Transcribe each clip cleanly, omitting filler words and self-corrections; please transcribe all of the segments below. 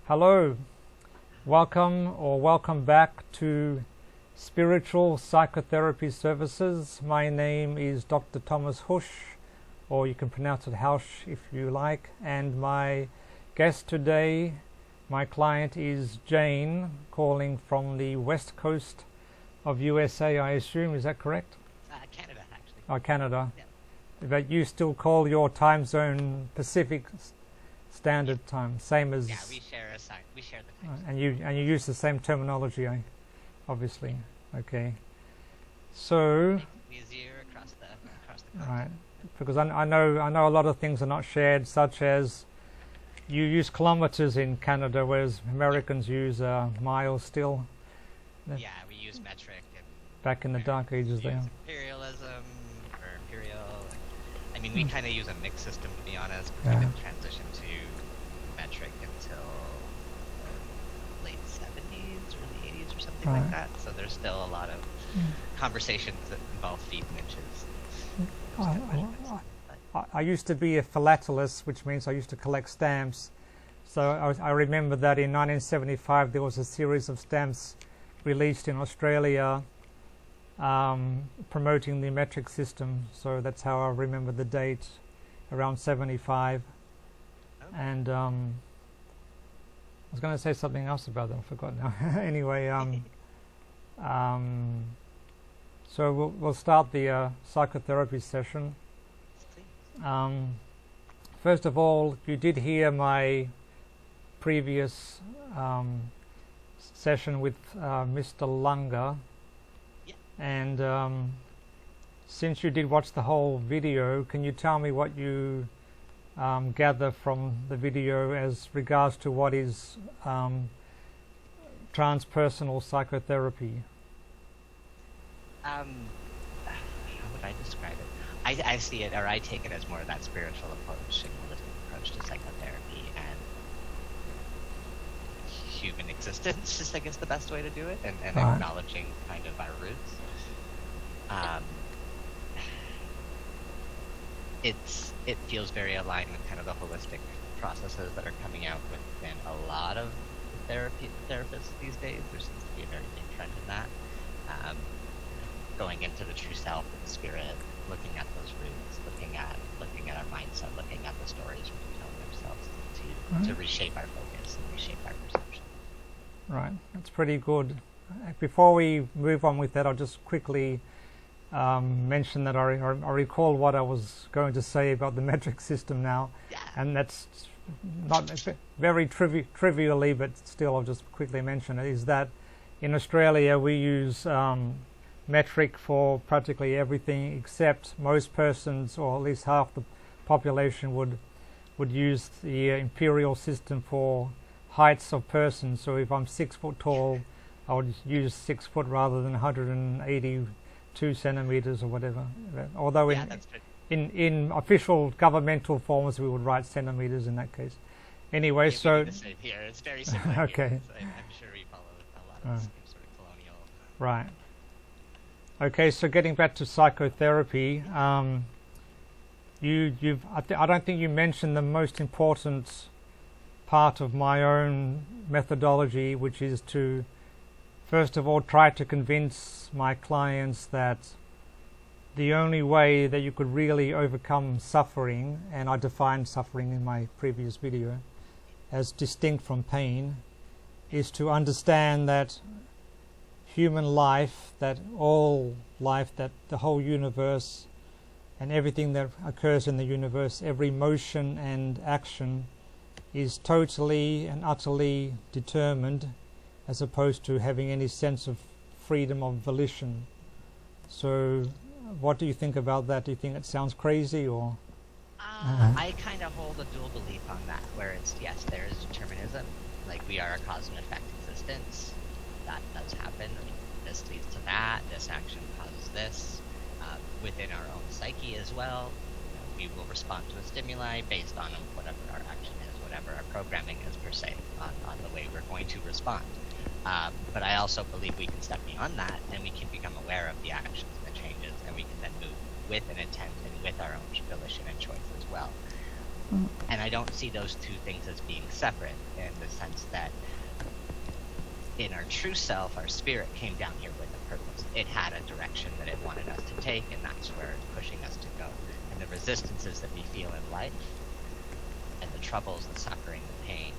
Hello, welcome back to Spiritual Psychotherapy Services. My name is Dr. Thomas Housh, or you can pronounce it Housh if you like, and my guest today, my client, is Jane, calling from the west coast of USA, I assume. Is that correct? Canada, actually. Oh, Canada. Yeah. But you still call your time zone Pacific Standard Time, same as... Yeah, we share the time zone. and you use the same terminology, obviously. Okay. So... Easier across the continent. Right. Because I know a lot of things are not shared, such as you use kilometers in Canada, whereas Americans use miles still. Yeah, we use metric. Back in the dark ages there. Imperialism, or imperial. I mean, we kind of use a mixed system, to be honest, because we didn't transition to metric until late 70s, early 80s or something like that. So there's still a lot of conversations that involve feet and inches. I used to be a philatelist, which means I used to collect stamps. So I remember that in 1975 there was a series of stamps released in Australia promoting the metric system. So that's how I remember the date, around 75. Okay. And I was going to say something else about them, I forgot now. Anyway, so we'll start the psychotherapy session. First of all, you did hear my previous session with Mr. Lunga. Yeah. And since you did watch the whole video, can you tell me what you gather from the video as regards to what is transpersonal psychotherapy? How would I describe it? I see it, or I take it as more of that spiritual approach and holistic approach to psychotherapy and human existence is, I guess, the best way to do it, and acknowledging kind of our roots. It feels very aligned with kind of the holistic processes that are coming out within a lot of therapists these days. There seems to be a very big trend in that. Going into the true self and the spirit, looking at those roots, looking at our mindset, looking at the stories we're telling ourselves to reshape our focus and reshape our perception. Right, that's pretty good. Before we move on with that, I'll just quickly mention that I recall what I was going to say about the metric system now. Yeah. And that's not very trivially, but still I'll just quickly mention it, is that in Australia we use metric for practically everything, except most persons, or at least half the population, would use the imperial system for heights of persons. So if I'm 6 foot tall, I would use 6 foot rather than 182 centimeters or whatever. Although in official governmental forms we would write centimeters in that case. Anyway, so here it's very similar. Okay. I'm sure we follow a lot of the same sort of colonial. Right. Okay, so getting back to psychotherapy, I don't think you mentioned the most important part of my own methodology, which is to, first of all, try to convince my clients that the only way that you could really overcome suffering, and I defined suffering in my previous video as distinct from pain, is to understand that human life, that all life, that the whole universe and everything that occurs in the universe, every motion and action is totally and utterly determined, as opposed to having any sense of freedom of volition. So what do you think about that? Do you think it sounds crazy, or? I kind of hold a dual belief on that, where it's, yes, there is determinism, like we are a cause and effect existence. That does happen. I mean, this leads to that. This action causes this. Within our own psyche as well, we will respond to a stimuli based on whatever our action is, whatever our programming is per se, on the way we're going to respond. But I also believe we can step beyond that, and we can become aware of the actions and the changes, and we can then move with an intent and with our own volition and choice as well. And I don't see those two things as being separate, in the sense that in our true self, our spirit came down here with a purpose. It had a direction that it wanted us to take, and that's where it's pushing us to go. And the resistances that we feel in life, and the troubles, the suffering, the pain,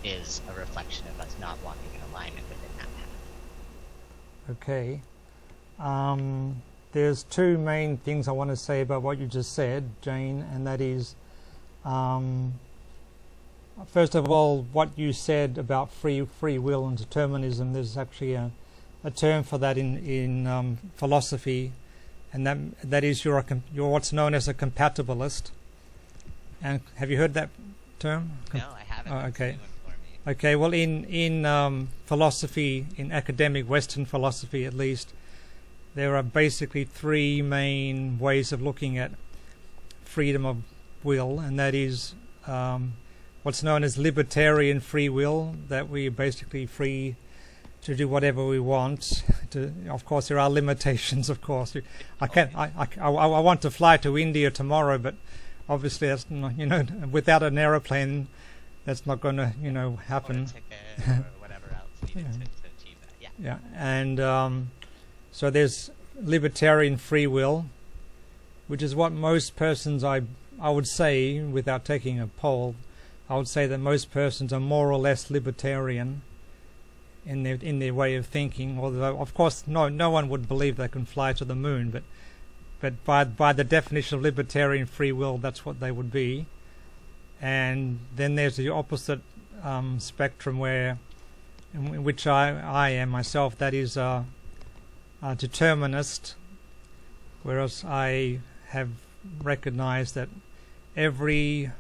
is a reflection of us not walking in alignment within that path. Okay. There's two main things I want to say about what you just said, Jane, and that is, first of all, what you said about free will and determinism. There's actually a term for that in philosophy, and that is you're what's known as a compatibilist. And have you heard that term? No, I haven't. Oh, okay. Me. Okay. Well, in philosophy, in academic Western philosophy at least, there are basically three main ways of looking at freedom of will, and that is what's known as libertarian free will, that we're basically free to do whatever we want. Of course, there are limitations. Of course, I want to fly to India tomorrow, but obviously that's not, without an aeroplane, that's not going to happen. Or a ticket or whatever else needed to achieve that. Yeah. And so there's libertarian free will, which is what most persons, I would say, without taking a poll, I would say that most persons are more or less libertarian in their way of thinking. Although, of course, no one would believe they can fly to the moon, but by the definition of libertarian free will, that's what they would be. And then there's the opposite spectrum, in which I am myself. That is a determinist, whereas I have recognized that every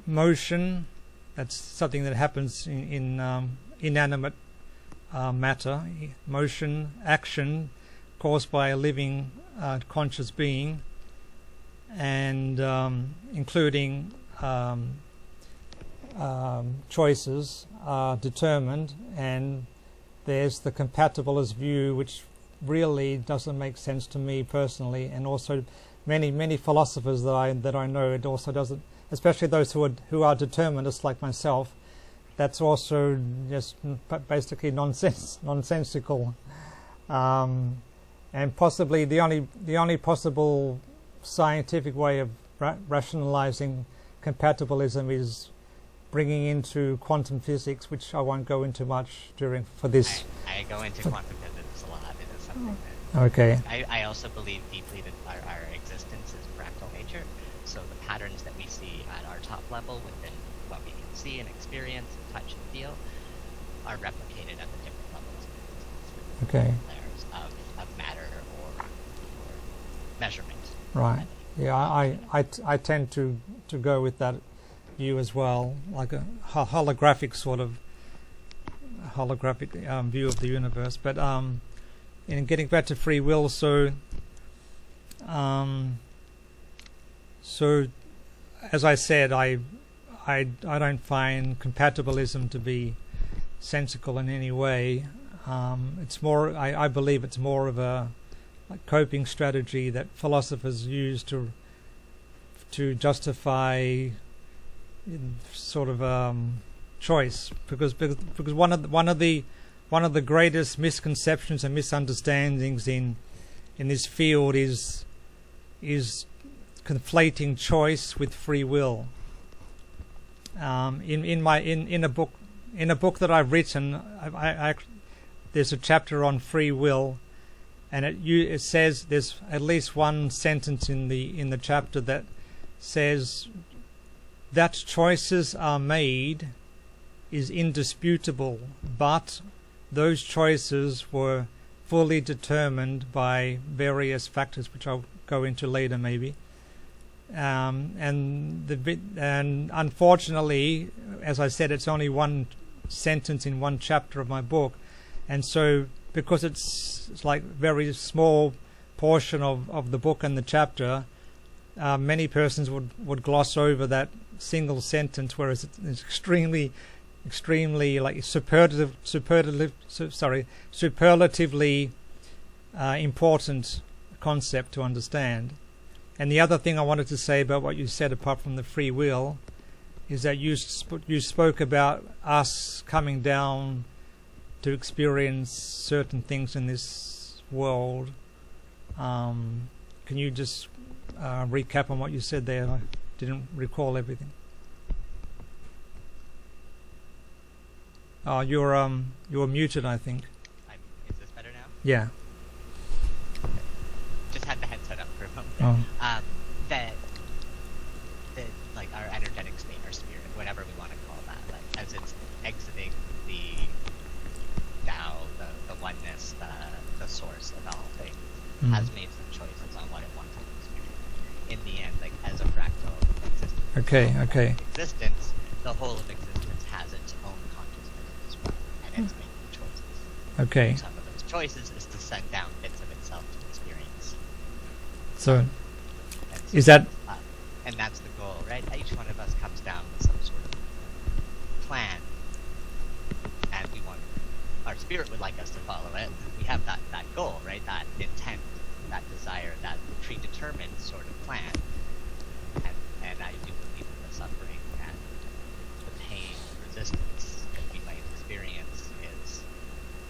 motion, that's something that happens in inanimate matter, motion, action caused by a living conscious being, and including choices are determined. And there's the compatibilist view, which really doesn't make sense to me personally, and also many philosophers that I know, it also doesn't, especially those who are determinists like myself. That's also just basically nonsensical, and possibly the only possible scientific way of rationalizing compatibilism is bringing into quantum physics, which I won't go into much for this. I go into quantum physics a lot. It is something that Okay. I also believe deeply that our existence is fractal nature. So the patterns that we see at our top level within what we can see and experience and touch and feel are replicated at the different levels of existence. Okay. Layers of matter or measurement. Right. Yeah, I tend to go with that view as well, like a holographic view of the universe. But in getting back to free will, so as I said, I don't find compatibilism to be sensical in any way. It's more, I believe it's more of a coping strategy that philosophers use to justify sort of choice, because one of the greatest misconceptions and misunderstandings in this field is conflating choice with free will. In a book that I've written, there's a chapter on free will, and it says, there's at least one sentence in the chapter that says that choices are made is indisputable, but those choices were fully determined by various factors, which I'll go into later maybe. And unfortunately, as I said, it's only one sentence in one chapter of my book, and so because it's like very small portion of the book and the chapter, many persons would gloss over that single sentence, whereas it's extremely like superlatively important concept to understand. And the other thing I wanted to say about what you said, apart from the free will, is that you spoke about us coming down to experience certain things in this world. Can you just recap on what you said there? I didn't recall everything. Oh, you're muted, I think. Is this better now? Yeah. Just had the headset up for a moment. Oh. That like our energetic state, our spirit, whatever we want to call that, like as it's exiting the Tao, the oneness, the source of all things, has made some choices on what it wants to experience. In the end, like as a fractal existence. Okay. Existence, the whole of existence has its own consciousness as well, and it's making choices. Okay. Some of those choices is to send down bits of itself to experience. So, And is that... and that's the goal, right? Each one of us comes down with some sort of plan, and our spirit would like us to follow it. We have that goal, right? That intent, that desire, that predetermined sort of plan. And I do believe in the suffering and the pain, resistance that we might experience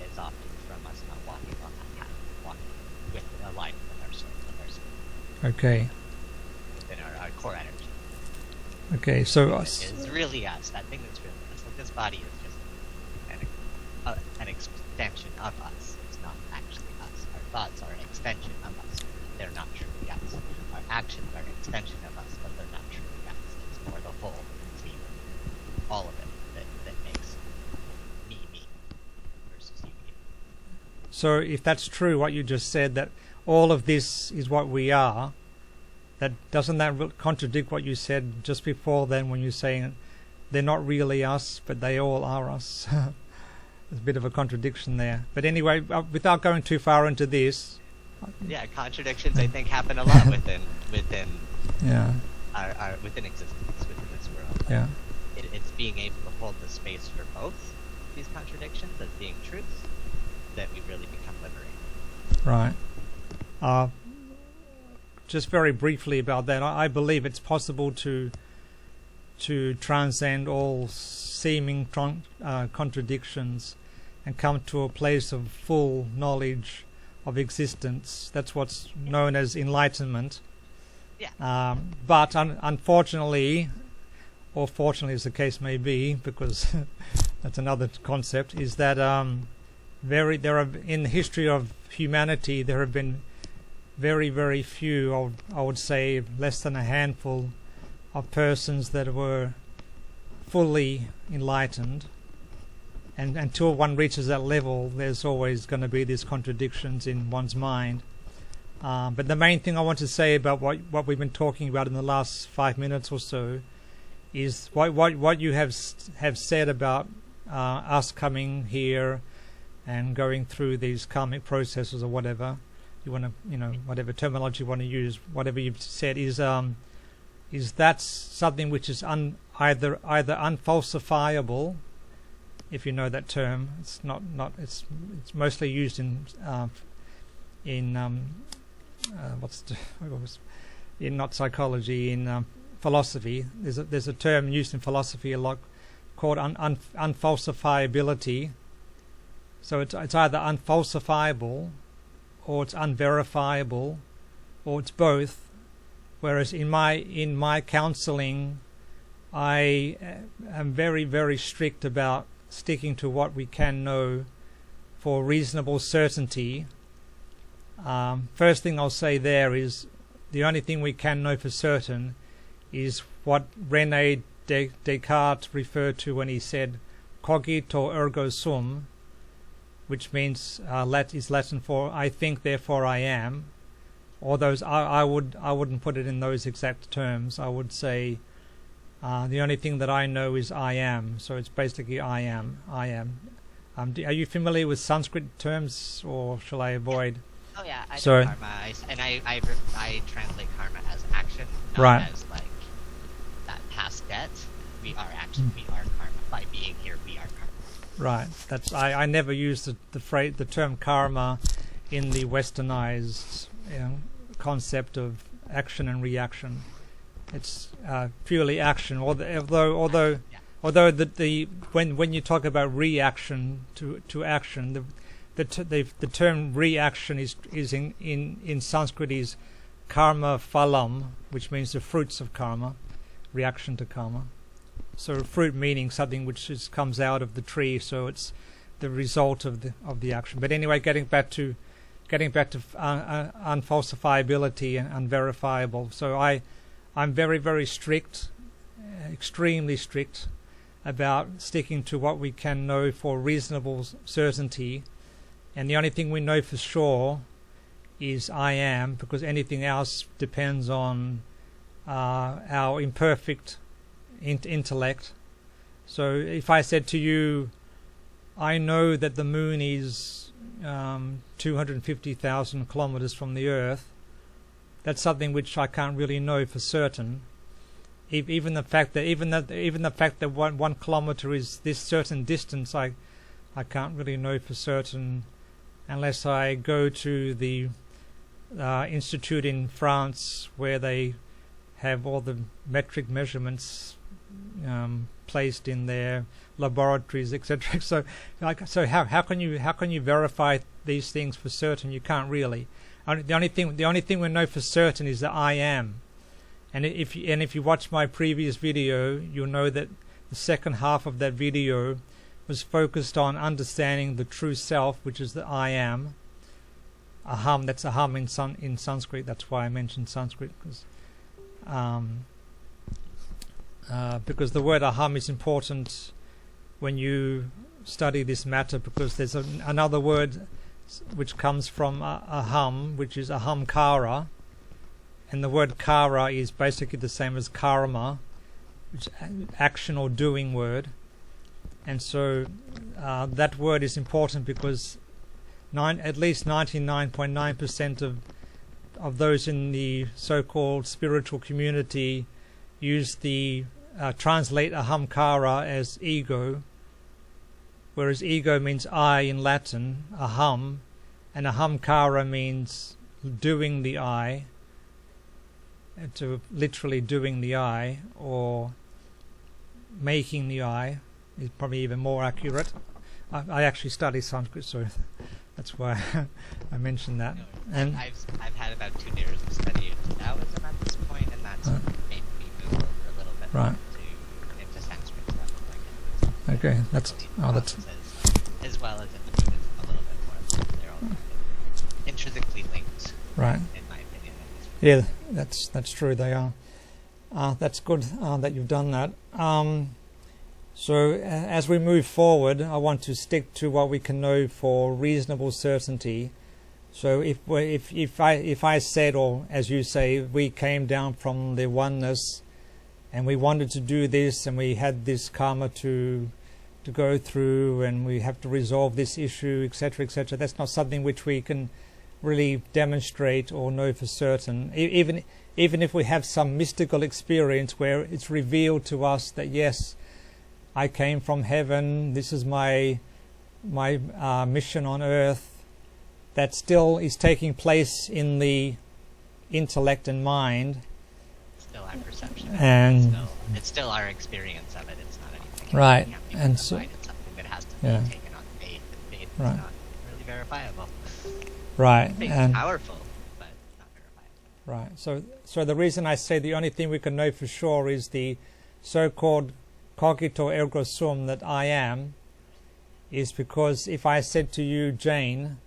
is often from us not walking on that path, walking with alignment with our soul, with our spirit. Okay. Within our core energy. Okay, so... It's really us, that thing that's really us. Like this body is just an extension of us. It's not actually us. Our thoughts are an extension of us. They're not truly us. Our actions are an extension of us, but they're not truly us. It's more the whole, complete, all of it that makes me versus you. So if that's true, what you just said, that all of this is what we are, doesn't that contradict what you said just before then when you're saying they're not really us, but they all are us? There's a bit of a contradiction there. But anyway, without going too far into this... Yeah, contradictions I think happen a lot within yeah. our within existence, within this world. Yeah. It's being able to hold the space for both these contradictions as being truths that we really become liberated. Right. Just very briefly about that, I believe it's possible to transcend all seeming contradictions and come to a place of full knowledge of existence. That's what's known as enlightenment. Yeah. But unfortunately, or fortunately as the case may be, because that's another concept, is that in the history of humanity there have been very, very few, I would say less than a handful of persons that were fully enlightened. And until one reaches that level, there's always going to be these contradictions in one's mind. But the main thing I want to say about what we've been talking about in the last 5 minutes or so is what you have said about us coming here and going through these karmic processes or whatever you want to, whatever terminology you want to use, whatever you've said is that something which is either unfalsifiable, if you know that term. It's not it's mostly used in not psychology, in philosophy. There's a term used in philosophy a lot called unfalsifiability. So it's either unfalsifiable, or it's unverifiable, or it's both. Whereas in my counseling, I am very, very strict about sticking to what we can know for reasonable certainty. First thing I'll say there is the only thing we can know for certain is what René Descartes referred to when he said cogito ergo sum, which means is Latin for I think therefore I am. Or those I wouldn't put it in those exact terms. I would say the only thing that I know is I am. So it's basically I am. Are you familiar with Sanskrit terms, or shall I avoid? Oh yeah, I know karma, and I translate karma as action, not right. as like that past debt. We are action. We are karma. By being here, we are karma. Right. That's I never use the term karma in the westernized concept of action and reaction. It's purely action. Although when you talk about reaction to action, the term reaction is in Sanskrit is karma phalam, which means the fruits of karma, reaction to karma. So fruit meaning something which comes out of the tree, so it's the result of the action. But anyway, getting back to unfalsifiability and unverifiable. So I'm very, very strict, extremely strict about sticking to what we can know for reasonable certainty, and the only thing we know for sure is I am, because anything else depends on our imperfect intellect. So if I said to you, I know that the moon is 250,000 kilometers from the Earth, that's something which I can't really know for certain. Even the fact that 1 kilometer is this certain distance, I can't really know for certain unless I go to the institute in France where they have all the metric measurements placed in their laboratories, etc. So how can you verify these things for certain? You can't really. The only thing we know for certain is that I am. And if you watch my previous video, you'll know that the second half of that video was focused on understanding the true self, which is the I am. Aham, that's aham in Sanskrit. That's why I mentioned Sanskrit, because the word aham is important when you study this matter, because there's another word which comes from aham, which is ahamkara, and the word kara is basically the same as karma, which is action or doing word. And so that word is important because at least 99.9% of those in the so-called spiritual community translate ahamkara as ego, whereas ego means I in Latin, aham, and ahamkara means doing the I, to literally doing the I, or making the I is probably even more accurate. I actually study Sanskrit, so that's why I mentioned that. And I've had about 2 years of study of Taoism at this point, and that's made me move over a little bit more into Sanskrit stuff. Okay, that's as well as in the Buddhism a little bit more. They're all intrinsically linked, right? In my opinion. Yeah, that's true. They are. That's good that you've done that. So as we move forward, I want to stick to what we can know for reasonable certainty. So if I said, or as you say, we came down from the oneness, and we wanted to do this, and we had this karma to go through, and we have to resolve this issue, etc., etc. That's not something which we can really demonstrate or know for certain. Even if we have some mystical experience where it's revealed to us that yes, I came from heaven, this is my mission on earth, that still is taking place in the intellect and mind. Still our perception. And it's still our experience of it. It's not anything. Right. And so it's something that has to be taken on faith. And faith is not really verifiable. Right. Faith is powerful, but not verifiable. Right. So the reason I say the only thing we can know for sure is the so-called cogito ergo sum, that I am, is because if I said to you, Jane,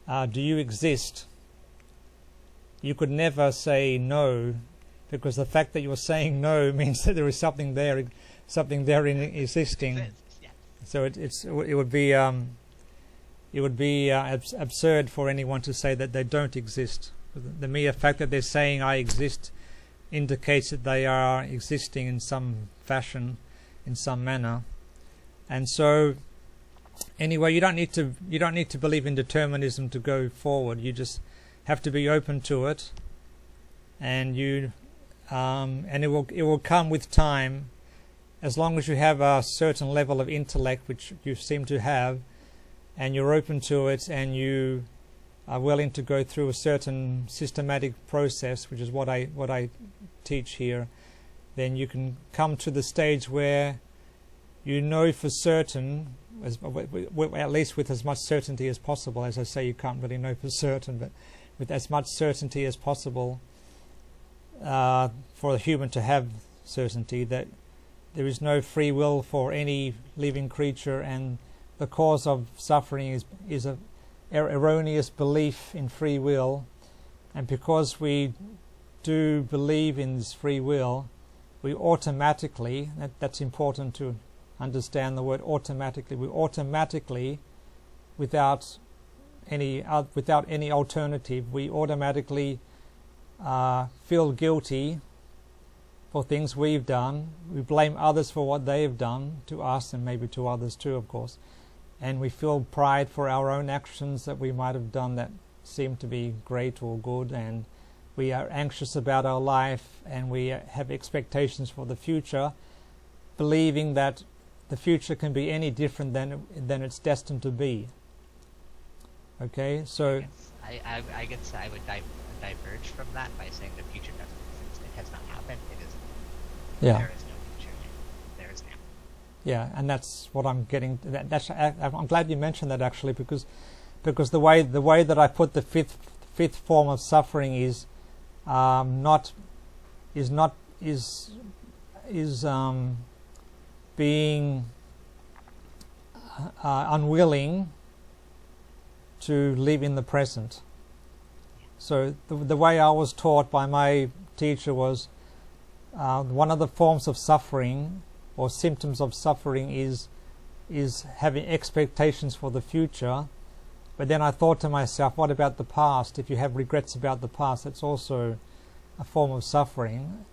do you exist? You could never say no, because the fact that you're saying no means that there is something there in existing. So it would be absurd for anyone to say that they don't exist. The mere fact that they're saying I exist indicates that they are existing in some fashion, in some manner. And so anyway, you don't need to believe in determinism to go forward. You just have to be open to it, and it will come with time, as long as you have a certain level of intellect, which you seem to have, and you're open to it, and you are willing to go through a certain systematic process, which is what I teach here, then you can come to the stage where you know for certain, at least with as much certainty as possible. As I say, you can't really know for certain, but with as much certainty as possible, for a human to have certainty that there is no free will for any living creature, and the cause of suffering is a erroneous belief in free will. And because we do believe in this free will, we automatically, that's important to understand the word automatically, we automatically, without any alternative, we automatically feel guilty for things we've done. We blame others for what they have done to us, and maybe to others too, of course. And we feel pride for our own actions that we might have done that seem to be great or good, and we are anxious about our life, and we have expectations for the future, believing that the future can be any different than it's destined to be. Okay, so I guess I would diverge from that by saying the future doesn't exist. It has not happened. It is. Yeah. There is no future. There is now. Yeah, and that's what I'm getting. I'm glad you mentioned that, actually, because the way that I put the fifth form of suffering is being unwilling to live in the present. So the way I was taught by my teacher was one of the forms of suffering or symptoms of suffering is having expectations for the future. But then I thought to myself, what about the past? If you have regrets about the past, that's also a form of suffering.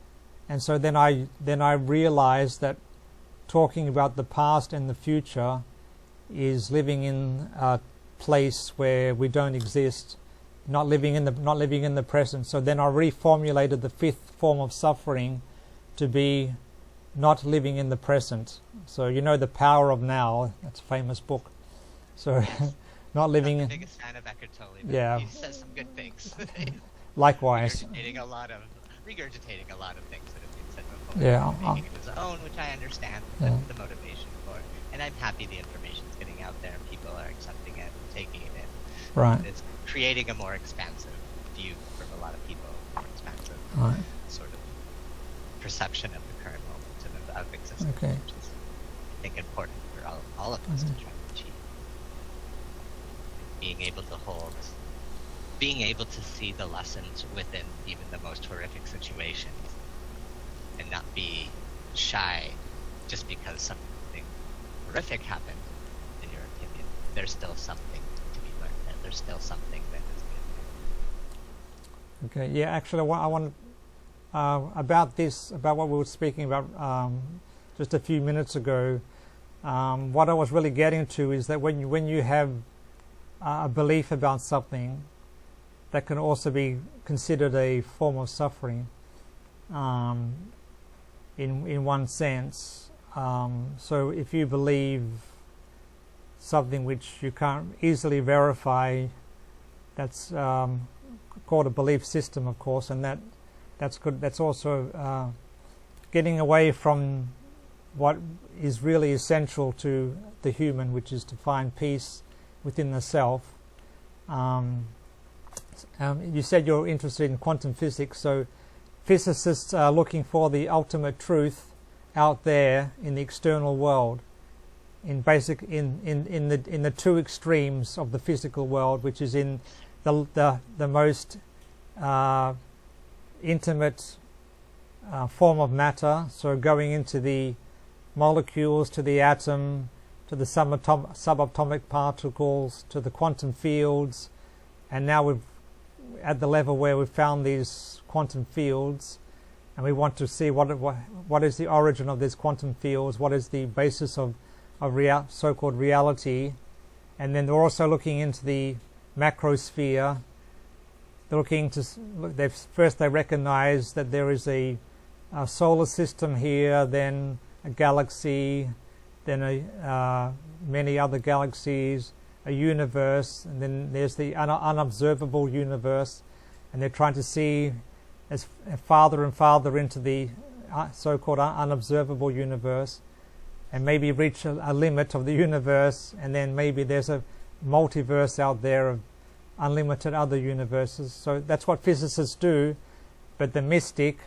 And so then I realized that talking about the past and the future is living in a place where we don't exist, not living in the present. So then I reformulated the fifth form of suffering to be not living in the present. So you know The Power of Now, that's a famous book. So not living I'm the biggest fan of Eckhart Tolle, but yeah. he says some good things. Likewise. Regurgitating a lot of things that have been said before. Yeah. Making it his own, which I understand the motivation for. And I'm happy the information's getting out there and people are accepting it and taking it in. Right. And it's creating a more expansive view from a lot of people, more expansive sort of perception of the current moment and of existence, Okay. which is, I think, important for all of us to try to achieve. Being able to hold, being able to see the lessons within even the most horrific situations and not be shy just because something horrific happened, in your opinion. There's still something to be learned there. There's still something that is good. Okay. Yeah. Actually, I want about what we were speaking about just a few minutes ago. What I was really getting to is that when you have a belief about something, that can also be considered a form of suffering, in one sense. So if you believe something which you can't easily verify, that's called a belief system, of course, and that's good. That's also getting away from what is really essential to the human, which is to find peace within the self. You said you're interested in quantum physics, so physicists are looking for the ultimate truth out there in the external world, in the two extremes of the physical world, which is in the most intimate form of matter, so going into the molecules, to the atom, to the subatomic particles, to the quantum fields, and now we've at the level where we've found these quantum fields, and we want to see what is the origin of these quantum fields, what is the basis of so-called reality. And then they're also looking into the macrosphere. They're looking to they recognize that there is a solar system here, then a galaxy, then many other galaxies, a universe, and then there's the unobservable universe, and they're trying to see as farther and farther into the so-called unobservable universe, and maybe reach a limit of the universe, and then maybe there's a multiverse out there of unlimited other universes. So that's what physicists do, but the mystic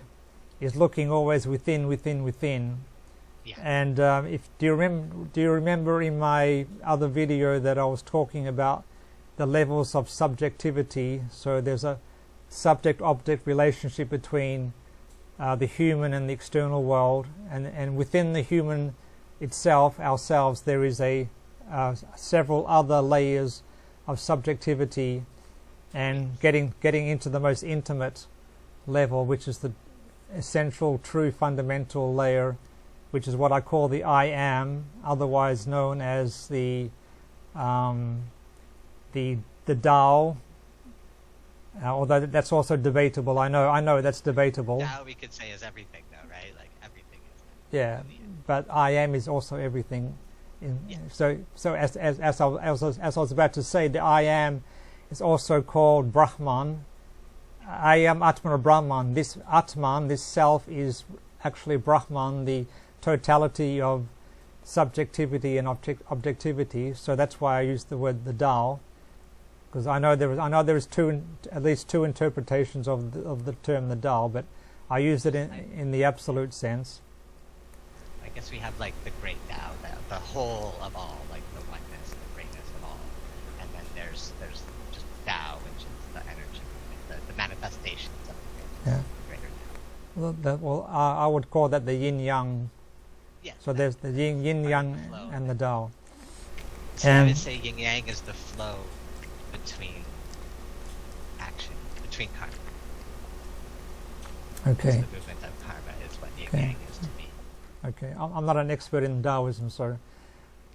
is looking always within. Yeah. And do you remember in my other video that I was talking about the levels of subjectivity? So there's a subject-object relationship between the human and the external world, and within the human itself, ourselves, there is several other layers of subjectivity, and getting into the most intimate level, which is the essential, true, fundamental layer, which is what I call the I am, otherwise known as the Tao. Although that's also debatable. I know that's debatable. Tao we could say is everything, though, right? Like everything is. Yeah, but I am is also everything. So as I was about to say, the I am is also called Brahman. I am Atman Brahman. This Atman, this self, is actually Brahman, the totality of subjectivity and objectivity. So that's why I use the word the Tao, because I know there is at least two interpretations of the term the Tao, but I use it in the absolute sense. I guess we have like the great Tao, the whole of all, like the oneness, the greatness of all, and then there's just Tao, which is the energy, the manifestations of the greater Tao. Well, I would call that the yin yang. Yeah, so there's the yin yang and the Tao. So I would say yin yang is the flow between action, between karma. Okay. So the movement of karma is what yin yang is to me. Okay, I'm not an expert in Taoism, so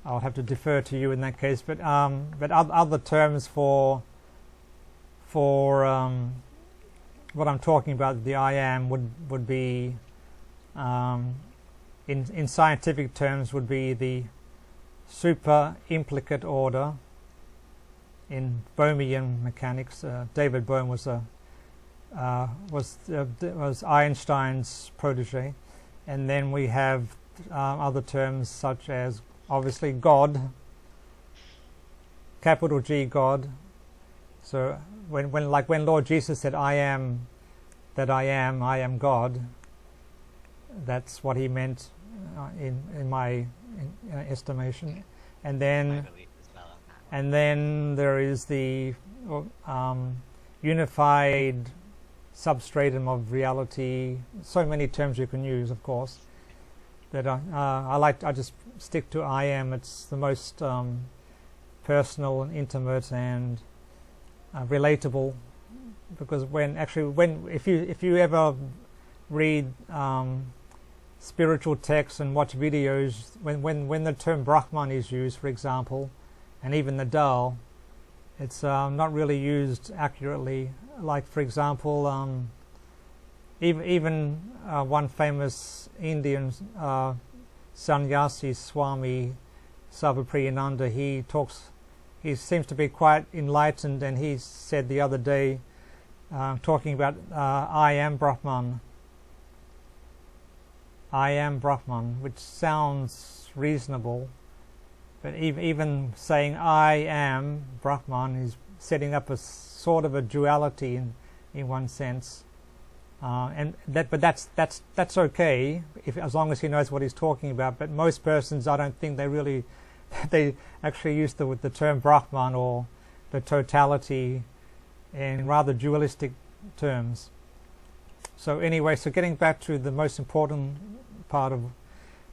I'll have to defer to you in that case. But other terms for what I'm talking about, the I am, would be in scientific terms would be the super implicate order. In Bohmian mechanics, David Bohm was Einstein's protege. And then we have other terms such as, obviously, God, capital G, God. So when Lord Jesus said, "I am that I am God," that's what he meant in my estimation. And then there is the unified substratum of reality. So many terms you can use, of course. That I just stick to I am. It's the most personal and intimate and relatable, because if you ever read spiritual texts and watch videos, when the term Brahman is used, for example, and even the Tao, it's not really used accurately. Like, for example, even one famous Indian sannyasi, Swami Sarvapriyananda, he seems to be quite enlightened, and he said the other day, talking about I am Brahman. I am Brahman, which sounds reasonable, but even saying I am Brahman is setting up a sort of a duality in one sense, but that's okay as long as he knows what he's talking about. But most persons, I don't think they actually use the term Brahman or the totality in rather dualistic terms. So anyway, getting back to the most important part of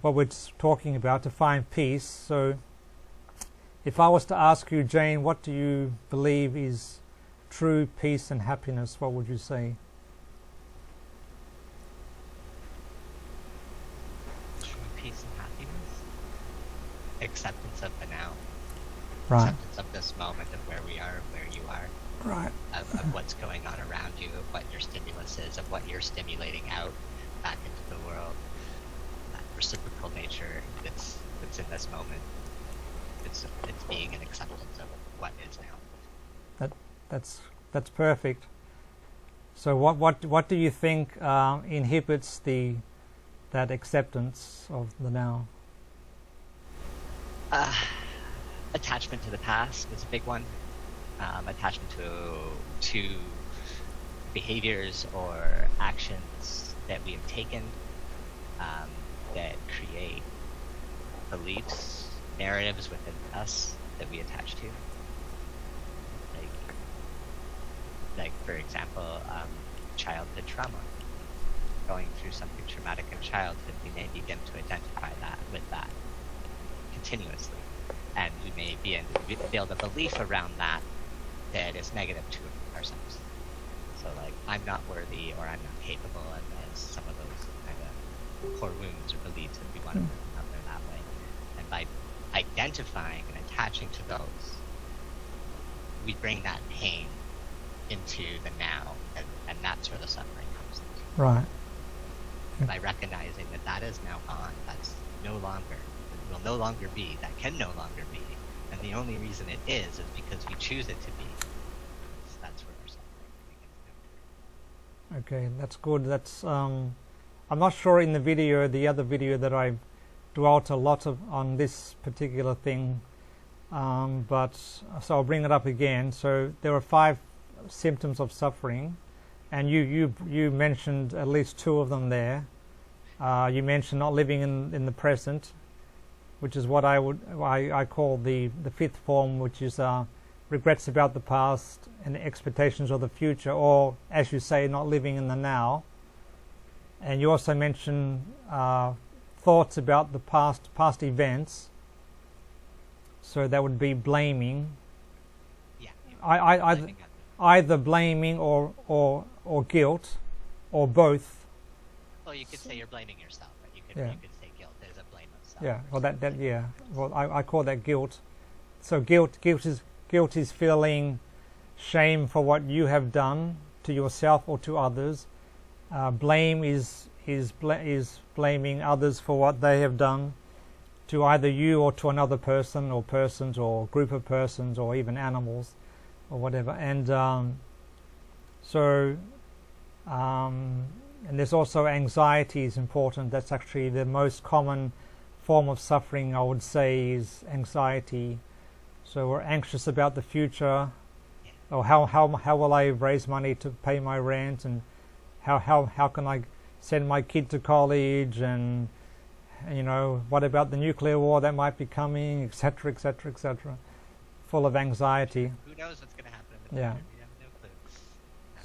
what we're talking about, to find peace. So if I was to ask you, Jane, what do you believe is true peace and happiness, what would you say? True peace and happiness? Acceptance of the now. Right. Acceptance of this moment, of where we are, where you are. Right. Of what's going on around you, of what your stimulus is, of what you're stimulating out back into the world. That reciprocal nature that's in this moment It's being an acceptance of what is now. That's perfect. So what do you think inhibits that acceptance of the now? Attachment to the past is a big one. Attachment to behaviors or actions that we have taken that create beliefs, narratives within us that we attach to. Like for example, childhood trauma. Going through something traumatic in childhood, we may begin to identify with that continuously, and we may build a belief around that is negative to ourselves. So like, I'm not worthy or I'm not capable, and as some of those kind of core wounds or beliefs that we want to put out there that way. And by identifying and attaching to those, we bring that pain into the now, and that's where the suffering comes in. Right. By recognizing that is now gone, that's no longer, it will no longer be, that can no longer be, and the only reason it is because we choose it to be. That's where our suffering begins to occur. Okay, that's good. That's I'm not sure in the other video that I dwelt a lot on this particular thing, but so I'll bring it up again. So there are 5 symptoms of suffering, and you mentioned at least 2 of them there. You mentioned not living in the present, which is what I call the 5th form, which is regrets about the past and expectations of the future, or as you say, not living in the now. And you also mentioned thoughts about the past events. So that would be blaming. Yeah. Either blaming or guilt, or both. Well, you could say you're blaming yourself, right? You could say guilt. There's a blame of self. Yeah. Well, Well, I call that guilt. So guilt is feeling shame for what you have done to yourself or to others. Blame is blaming others for what they have done to either you or to another person or persons or group of persons or even animals or whatever. And and there's also anxiety is important. That's actually the most common form of suffering, I would say, is anxiety. So we're anxious about the future, or how will I raise money to pay my rent, and how can I send my kid to college, and what about the nuclear war that might be coming, etc., etc., etc. Full of anxiety. Who knows what's going to happen in the future? We have no clue.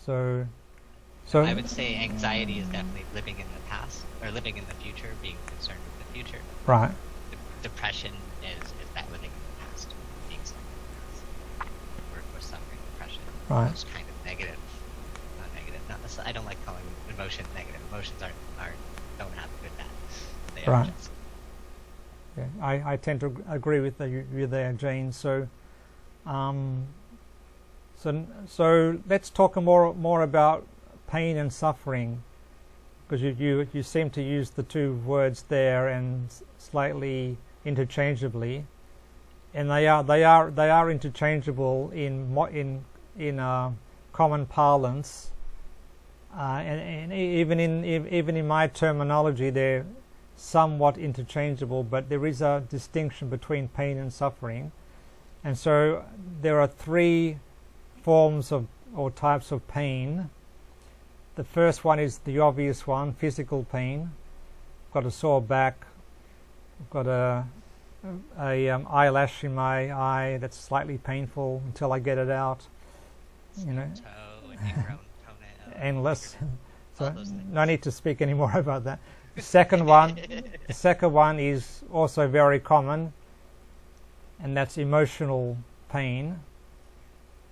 So I would say anxiety is definitely living in the past, or living in the future, being concerned with the future. Right. Depression is that living in the past, being stuck in the past. We're suffering depression. Right. Those kind of negative, not negative. Not necessarily, I don't like calling emotions negative. Emotions don't have good bad. They are just. Yeah, I tend to agree with you there, Jane. So let's talk more about pain and suffering, because you seem to use the 2 words there and slightly interchangeably, and they are interchangeable in common parlance, and even in my terminology they're somewhat interchangeable, but there is a distinction between pain and suffering. And so there are 3 forms of or types of pain. The first one is the obvious one, physical pain. I've got a sore back, I've got a eyelash in my eye that's slightly painful until I get it out. Endless. So no need to speak any more about that. The second one is also very common, and that's emotional pain,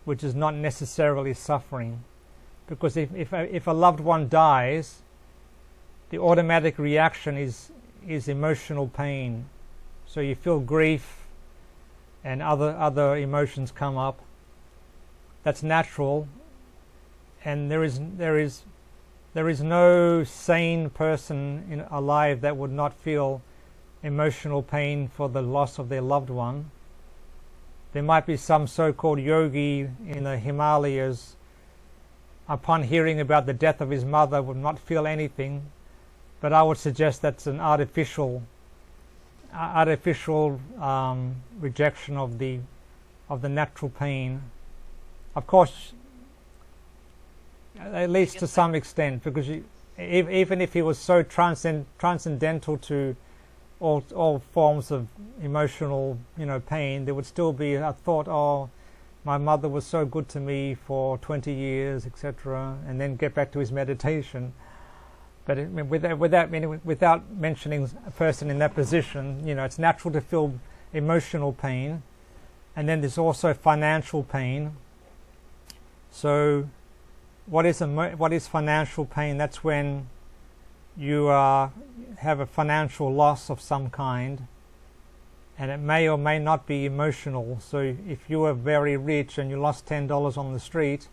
which is not necessarily suffering, because if a loved one dies, the automatic reaction is emotional pain. So you feel grief, and other emotions come up. That's natural, and there is no sane person alive that would not feel emotional pain for the loss of their loved one. there might be some so-called yogi in the Himalayas, upon hearing about the death of his mother, would not feel anything, but I would suggest that's an artificial rejection of the natural pain. Of course, at least to some extent, because even if he was so transcendental to all forms of emotional, pain, there would still be a thought, oh, my mother was so good to me for 20 years, etc., and then get back to his meditation. But without mentioning a person in that position, it's natural to feel emotional pain, and then there's also financial pain. So, what is financial pain? That's when you have a financial loss of some kind, and it may or may not be emotional. So, if you are very rich and you lost $10 on the street,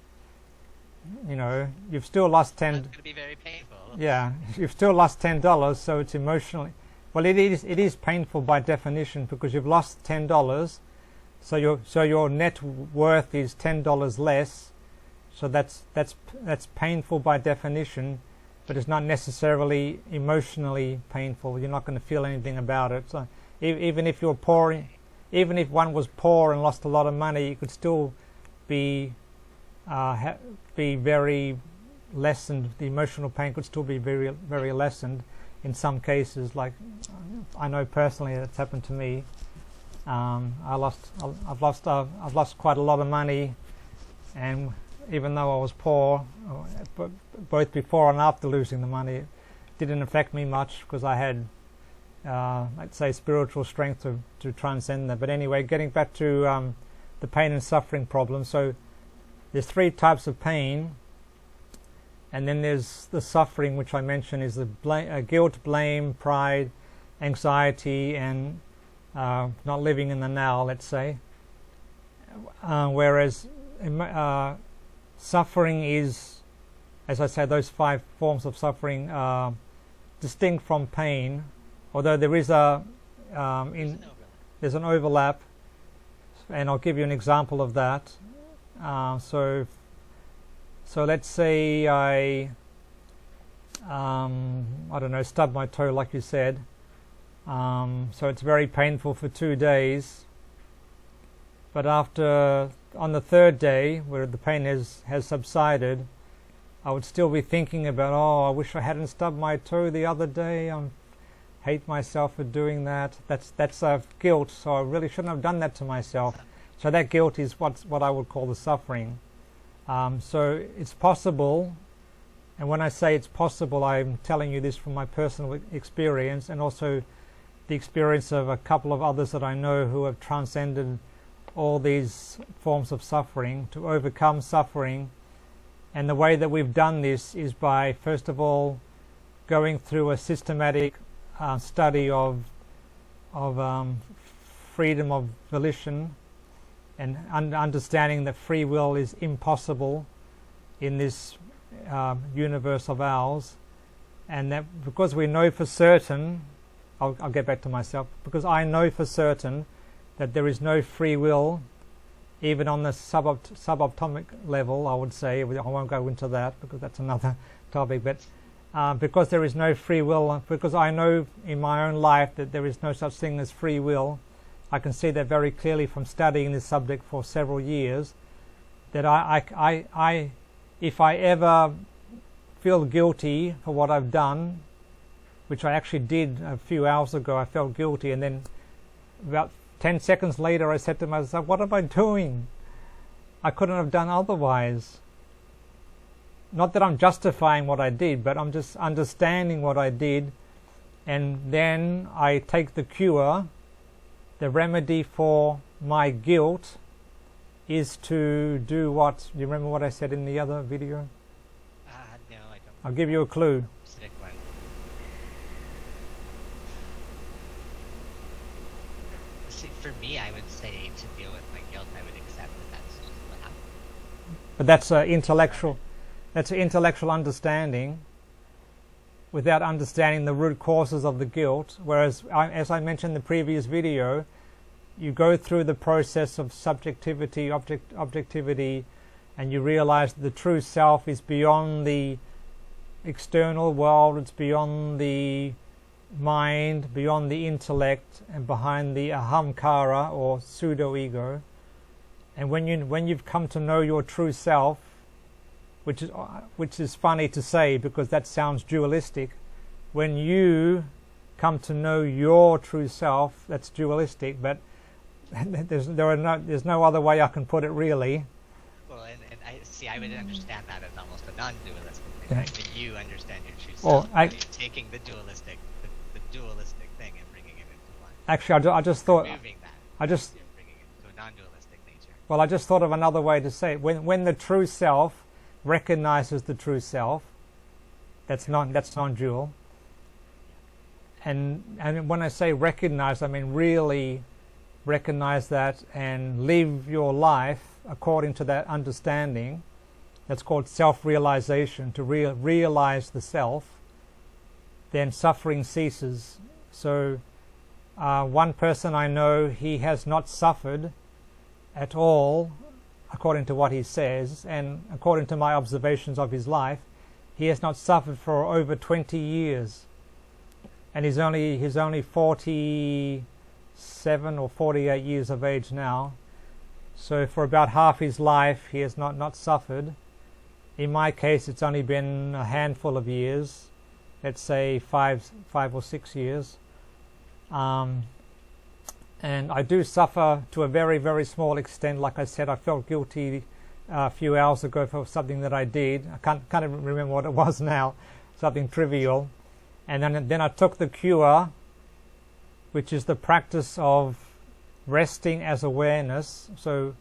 you've still lost $10. That's going to be very painful. Yeah, you've still lost $10, so it's emotionally. Well, it is painful by definition, because you've lost $10, so your net worth is $10 less. So that's painful by definition, but it's not necessarily emotionally painful. You're not going to feel anything about it. So even if you're poor, even if one was poor and lost a lot of money, it could still be very lessened. The emotional pain could still be very, very lessened in some cases. Like I know personally that's happened to me. I've lost quite a lot of money, and even though I was poor, both before and after losing the money, it didn't affect me much, because I had, let's say, spiritual strength to transcend that. But anyway, getting back to the pain and suffering problem. So there's 3 types of pain, and then there's the suffering, which I mentioned is the guilt, blame, pride, anxiety, and not living in the now, let's say. Whereas suffering is, as I said, those 5 forms of suffering are distinct from pain, although there is there's an overlap, and I'll give you an example of that. So let's say I don't know, stub my toe, like you said. So it's very painful for 2 days, but on the 3rd day, where the pain has subsided, I would still be thinking about, oh, I wish I hadn't stubbed my toe the other day. I hate myself for doing that. That's guilt, so I really shouldn't have done that to myself. So that guilt is what I would call the suffering. So it's possible, and when I say it's possible, I'm telling you this from my personal experience, and also the experience of a couple of others that I know who have transcended all these forms of suffering, to overcome suffering. And the way that we've done this is by, first of all, going through a systematic study of freedom of volition, and understanding that free will is impossible in this universe of ours, and that because we know for certain, I'll get back to myself, because I know for certain that there is no free will, even on the subatomic level, I would say. I won't go into that because that's another topic, but because there is no free will, because I know in my own life that there is no such thing as free will, I can see that very clearly from studying this subject for several years, that if I ever feel guilty for what I've done, which I actually did a few hours ago, I felt guilty, and then about 10 seconds later I said to myself, what am I doing? I couldn't have done otherwise. Not that I'm justifying what I did, but I'm just understanding what I did, and then I take the cure. The remedy for my guilt is to do what? Do you remember what I said in the other video? No, I don't. I'll give you a clue. Specific one. See, for me, I would say to deal with my guilt, I would accept that that's just what happened. But that's intellectual. That's an intellectual understanding, without understanding the root causes of the guilt. Whereas, as I mentioned in the previous video, you go through the process of subjectivity, objectivity, and you realize that the true self is beyond the external world, it's beyond the mind, beyond the intellect, and behind the ahamkara or pseudo-ego. And when you've come to know your true self, which is funny to say because that sounds dualistic, when you come to know your true self, that's dualistic, but there's no other way I can put it really. Well, and I would understand that as almost a non-dualistic thing. Yeah. Right? When you understand your true self, Well, you're taking the dualistic thing and bringing it into one. Actually, I just thought, Removing that. I just, You're bringing it to a non-dualistic nature. well, I just thought of another way to say it. When the true self recognizes the true self, that's non-dual. And when I say recognize, I mean really recognize that and live your life according to that understanding. That's called self-realization, to realize the self. Then suffering ceases. So one person I know, he has not suffered at all, according to what he says, and according to my observations of his life, he has not suffered for over 20 years. And he's only 47 or 48 years of age now. So for about half his life he has not suffered. In my case it's only been a handful of years, let's say five or 6 years. And I do suffer to a very, very small extent. Like I said, I felt guilty a few hours ago for something that I did. I can't even remember what it was now, something trivial. And then I took the cure, which is the practice of resting as awareness. So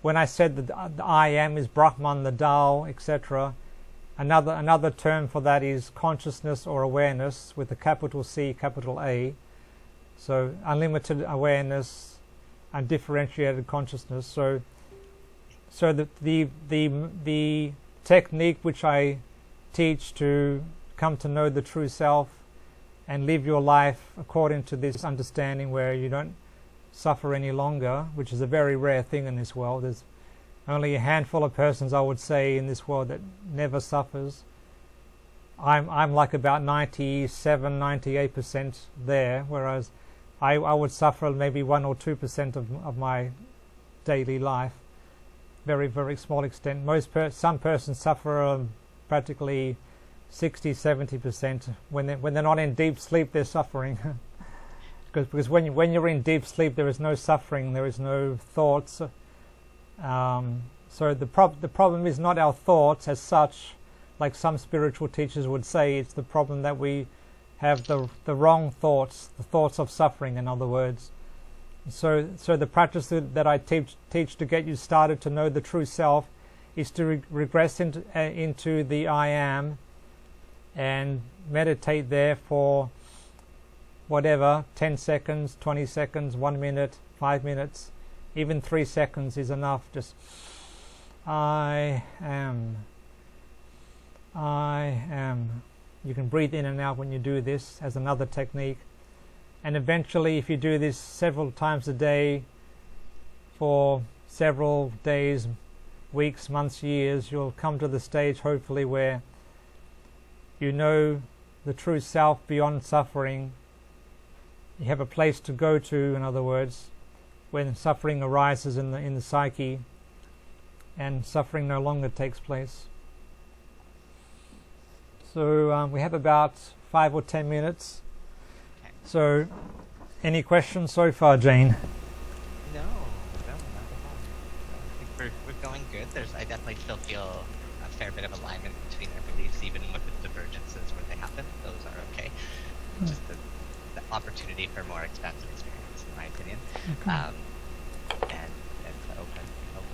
when I said that the I am is Brahman, the Tao, etc., another term for that is consciousness or awareness with a capital C, capital A. So unlimited awareness, undifferentiated consciousness. So the technique which I teach to come to know the true self and live your life according to this understanding where you don't suffer any longer, which is a very rare thing in this world. There's only a handful of persons, I would say, in this world that never suffers. I'm like about 97-98% there, whereas I would suffer maybe 1 or 2% of my daily life. Very, very small extent. Some persons suffer practically 60-70%. When they're not in deep sleep, they're suffering. because when you're in deep sleep, there is no suffering, there is no thoughts. So the problem is not our thoughts as such, like some spiritual teachers would say. It's the problem that we have the wrong thoughts, the thoughts of suffering, in other words. So the practice that I teach to get you started to know the true self is to regress into the I am and meditate there for whatever, 10 seconds, 20 seconds, 1 minute, 5 minutes, even 3 seconds is enough. Just I am. You can breathe in and out when you do this as another technique. And eventually, if you do this several times a day for several days, weeks, months, years, you'll come to the stage, hopefully, where you know the true self beyond suffering. You have a place to go to, in other words, when suffering arises in the psyche, and suffering no longer takes place. So we have about 5 or 10 minutes. So, any questions so far, Jane? No, not at all. I think we're going good. I definitely still feel a fair bit of alignment between our beliefs, even with the divergences where they happen. Those are okay. Just the opportunity for more expansive experience, in my opinion. Okay. And to open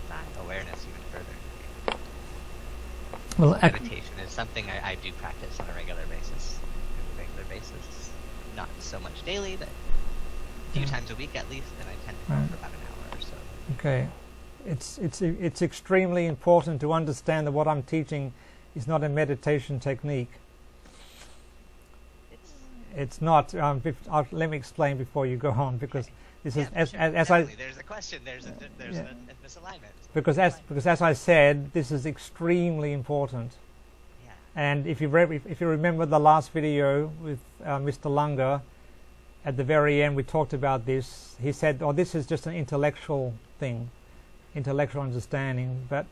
that awareness even further. Well, meditation is something I do practice on a regular basis. Not so much daily, but a few times a week at least, and I tend to go for about an hour or so. Okay. It's extremely important to understand that what I'm teaching is not a meditation technique. It's not. Let me explain before you go on, because This Yeah, is for sure. as Definitely. There's a question. There's Yeah. a misalignment. because as I said, this is extremely important. Yeah. And if you remember the last video with Mr. Lunger, at the very end we talked about this. He said, "Oh, this is just an intellectual thing, intellectual understanding." But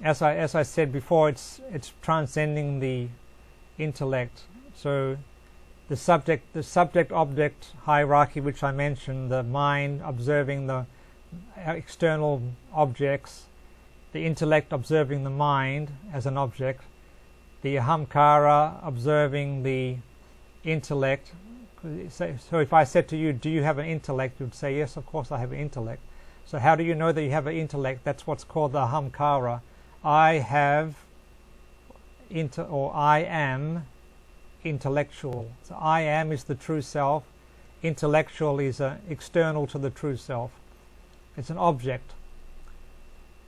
as I said before, it's transcending the intellect. So the subject-object hierarchy, which I mentioned, the mind observing the external objects, the intellect observing the mind as an object, the ahamkara observing the intellect. So if I said to you, "Do you have an intellect?" you'd say, "Yes, of course I have an intellect." So how do you know that you have an intellect? That's what's called the ahamkara. I have or I am intellectual. So I am is the true self. Intellectual is external to the true self. It's an object.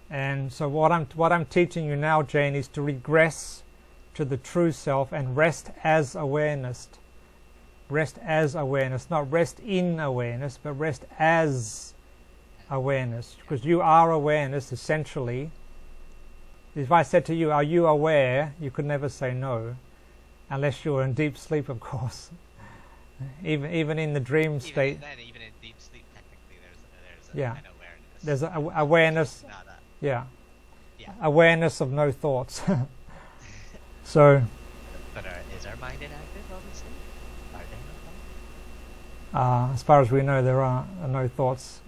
And so what I'm teaching you now, Jane, is to regress to the true self and rest as awareness. Rest as awareness, not rest in awareness, but rest as awareness, because you are awareness essentially. If I said to you, "Are you aware?" you could never say no, unless you're in deep sleep, of course. Even in the dream state. Even in deep sleep, technically, there's Yeah. an awareness. There's awareness. Not a, Yeah. Yeah. Awareness of no thoughts. So. But is our mind inactive while we sleep? Are there no thoughts? As far as we know, there are no thoughts.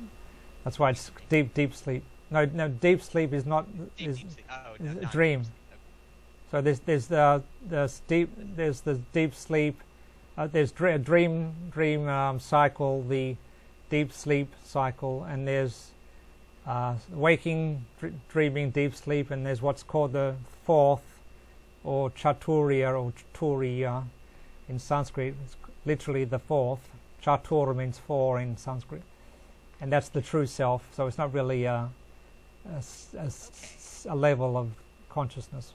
That's why it's deep sleep. No, deep sleep is not Deep sleep. Oh, is a not dream. deep sleep. So there's the deep sleep. There's a dream cycle, the deep sleep cycle, and there's waking, dreaming, deep sleep, and there's what's called the fourth, or Chaturya or Turiya in Sanskrit. It's literally the fourth. Chatur means four in Sanskrit, and that's the true self. So it's not really a level of consciousness,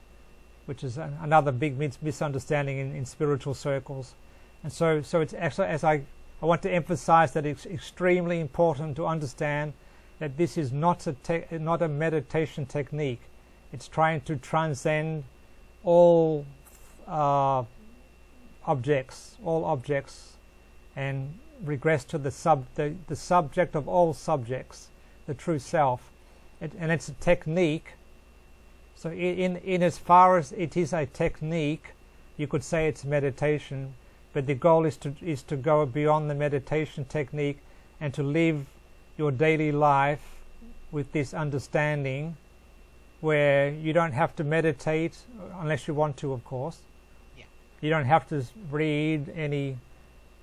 which is another big misunderstanding in spiritual circles. And so it's actually, as I want to emphasize that it's extremely important to understand that this is not a meditation technique. It's trying to transcend all objects, and regress to the subject of all subjects, the true self. And it's a technique. So in as far as it is a technique, you could say it's meditation, but the goal is to go beyond the meditation technique and to live your daily life with this understanding, where you don't have to meditate unless you want to, of course. Yeah. You don't have to read any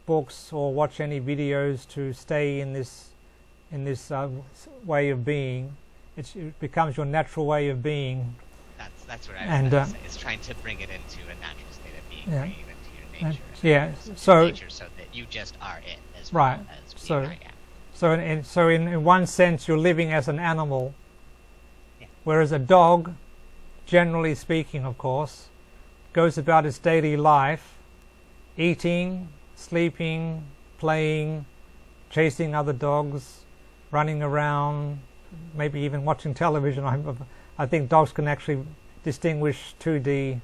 books or watch any videos to stay in this way of being. It becomes your natural way of being. That's what I was going to say. It's trying to bring it into a natural state of being, Yeah. bringing it into your nature. So that you just are it as right. well as So being I am. so in one sense, you're living as an animal, Yeah. whereas a dog, generally speaking, of course, goes about its daily life, eating, sleeping, playing, chasing other dogs, running around, maybe even watching television. I think dogs can actually distinguish 2D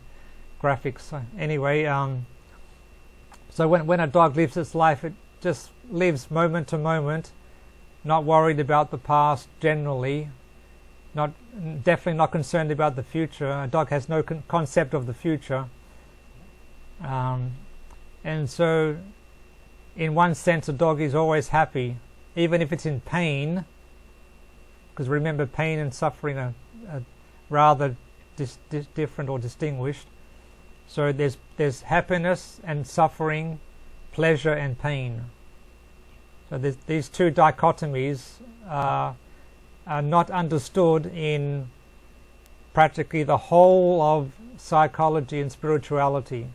graphics. Anyway, so when a dog lives its life, it just lives moment to moment, not worried about the past generally, definitely not concerned about the future. A dog has no concept of the future. And so in one sense, a dog is always happy, even if it's in pain, because remember, pain and suffering are rather different or distinguished. So there's happiness and suffering, pleasure and pain. So these two dichotomies are not understood in practically the whole of psychology and spirituality,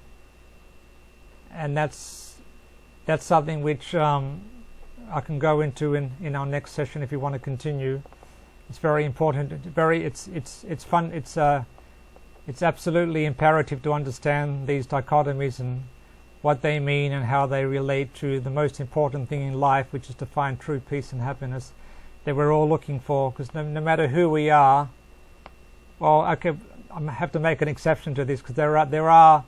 and that's something which I can go into in our next session if you want to continue. It's very important. It's fun. It's absolutely imperative to understand these dichotomies what they mean and how they relate to the most important thing in life, which is to find true peace and happiness that we're all looking for. Because no matter who we are, well, okay, I have to make an exception to this, because there are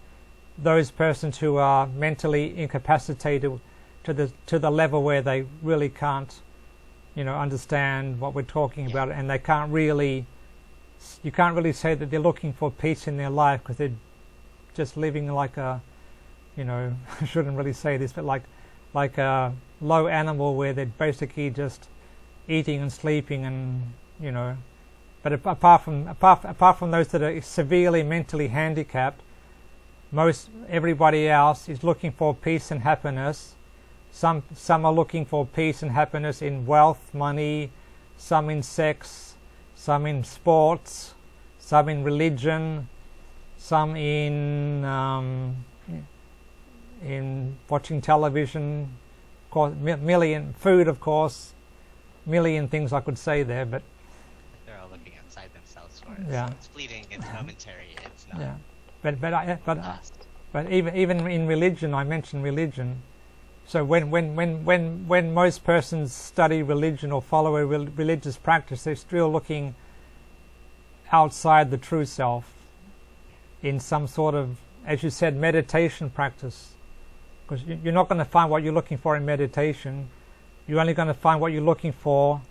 those persons who are mentally incapacitated to the level where they really can't, understand what we're talking about, and they can't really. You can't really say that they're looking for peace in their life, because they're just living like a, I shouldn't really say this, but like a low animal where they're basically just eating and sleeping, and But apart from those that are severely mentally handicapped, everybody else is looking for peace and happiness. Some are looking for peace and happiness in wealth, money, some in sex, some in sports, some in religion, some in watching television, of course, food, of course, million things I could say there, but they're all looking outside themselves for it. Yeah. So it's fleeting, it's momentary, it's not. Yeah. But even in religion, I mentioned religion. So when most persons study religion or follow a religious practice, they're still looking outside the true self in some sort of, as you said, meditation practice. Because you're not going to find what you're looking for in meditation. You're only going to find what you're looking for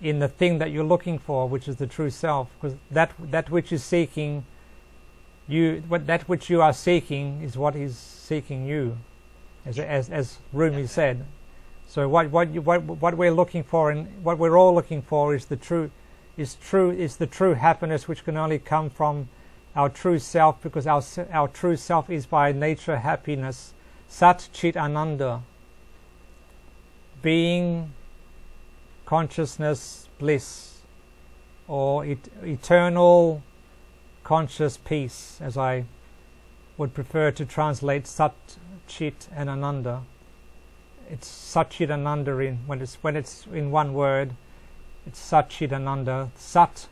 in the thing that you're looking for, which is the true self. Because that which is seeking that which you are seeking is what is seeking you, as Rumi said. So what we're looking for, and what we're all looking for, is the true happiness, which can only come from our true self, because our true self is by nature happiness, Sat Chit Ananda, being, consciousness, bliss, or eternal conscious peace, as I would prefer to translate Sat, Chit and Ananda. It's Sat Chit Ananda when it's in one word. It's Sat Chit Ananda. Sat,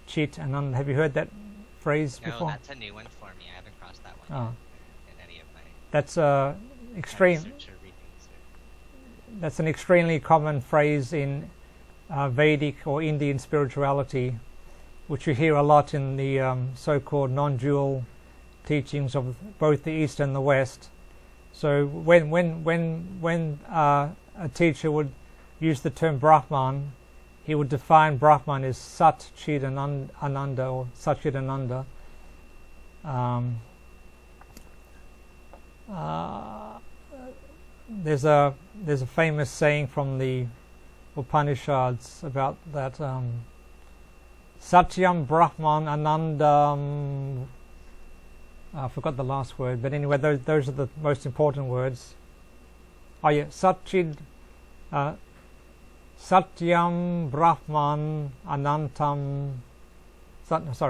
Chit, Ananda. Have you heard that phrase before? No, that's a new one for me. I haven't crossed that one in any of my. That's extreme. That's an extremely common phrase in Vedic or Indian spirituality, which you hear a lot in the so-called non-dual teachings of both the East and the West. So when a teacher would use the term Brahman, he would define Brahman as Sat Chit Ananda, or Satchit Ananda. There's a famous saying from the Upanishads about that. Satyam Brahman Anandam. I forgot the last word, but anyway, those are the most important words. Oh yeah, Satyam Brahman Anantam. Satyam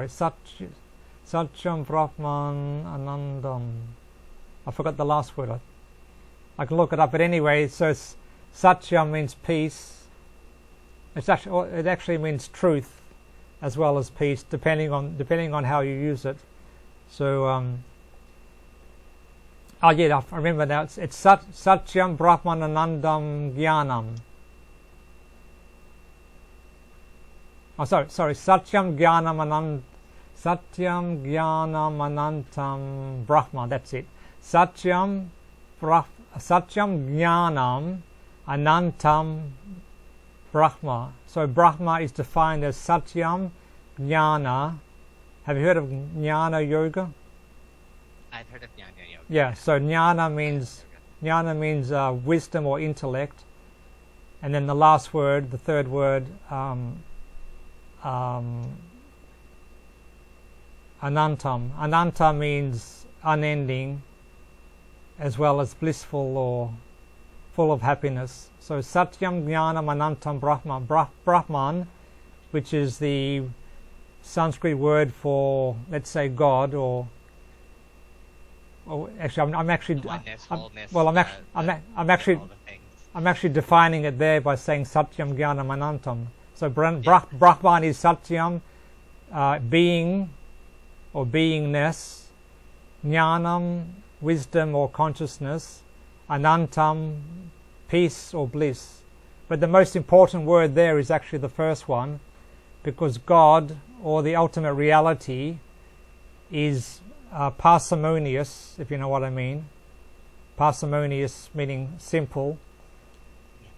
Brahman Anandam. I forgot the last word. I can look it up, but anyway, so Satyam means peace. It actually means truth as well as peace, depending on how you use it. So, I remember now. It's Satyam Brahmananandam Jnanam. Oh, sorry. Satyam Jnanam Anantam Brahma. That's it. Satyam Jnanam Anantam Brahma. So Brahma is defined as Satyam Jnana. Have you heard of Jnana Yoga? I've heard of Jnana Yoga. Yeah, so Jnana means wisdom or intellect, and then the last word, the third word, Anantam. Ananta means unending, as well as blissful or full of happiness. So Satyam Jnanam Anantam Brahma. Brahman, which is the Sanskrit word for, let's say, God, or actually, I'm actually defining it there by saying Satyam Jnanam Anantam. So Brahman is Satyam, being or beingness. Jnanam wisdom or consciousness, anantam, peace or bliss. But the most important word there is actually the first one, because God, or the ultimate reality, is parsimonious, if you know what I mean. Parsimonious meaning simple.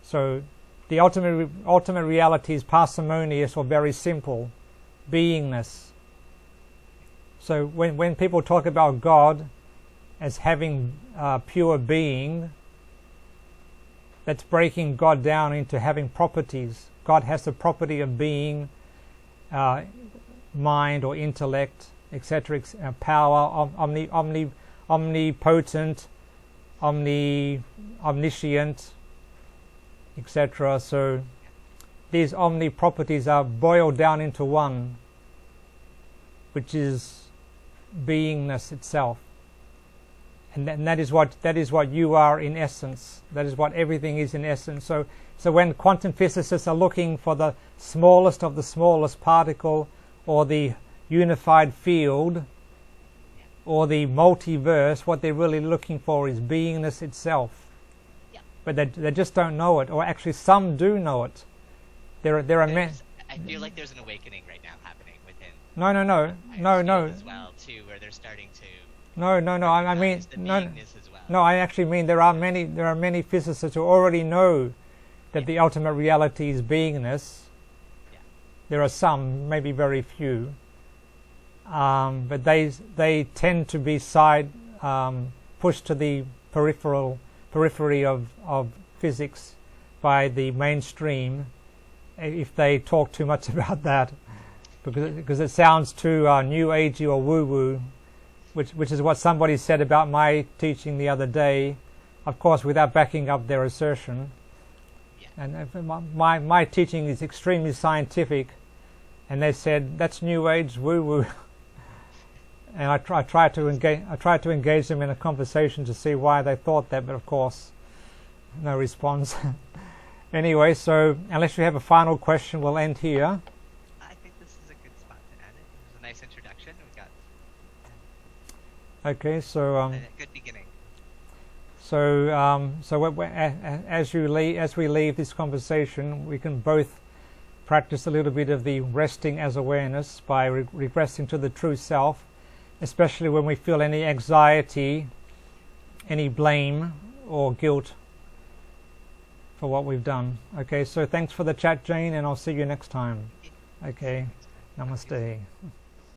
So the ultimate reality is parsimonious or very simple, beingness. So when people talk about God as having pure being, that's breaking God down into having properties. God has the property of being, mind or intellect, etc., power, omnipotent, omniscient, etc. So these omni properties are boiled down into one, which is beingness itself. And that is what you are in essence. That is what everything is in essence. So when quantum physicists are looking for the smallest of the smallest particle, or the unified field, or the multiverse, what they're really looking for is beingness itself. Yeah. But they just don't know it, or actually some do know it. There are many. I feel like there's an awakening right now happening within. No. As well too, where they're starting to. No. I mean no. As well. No, I actually mean there are many physicists who already know that the ultimate reality is beingness. Yeah. There are some, maybe very few. But they tend to be pushed to the periphery of physics by the mainstream if they talk too much about that, because it sounds too new agey or woo-woo, which is what somebody said about my teaching the other day, of course without backing up their assertion. Yeah. And my teaching is extremely scientific, and they said that's new age woo-woo. And I try to engage them in a conversation to see why they thought that, but of course, no response. Anyway, so unless you have a final question, we'll end here. I think this is a good spot to end it. It was a nice introduction. We got. Okay, so A good beginning. So as we leave this conversation, we can both practice a little bit of the resting as awareness by regressing to the true self, especially when we feel any anxiety, any blame or guilt for what we've done. Okay, so thanks for the chat, Jane, and I'll see you next time. Okay, namaste.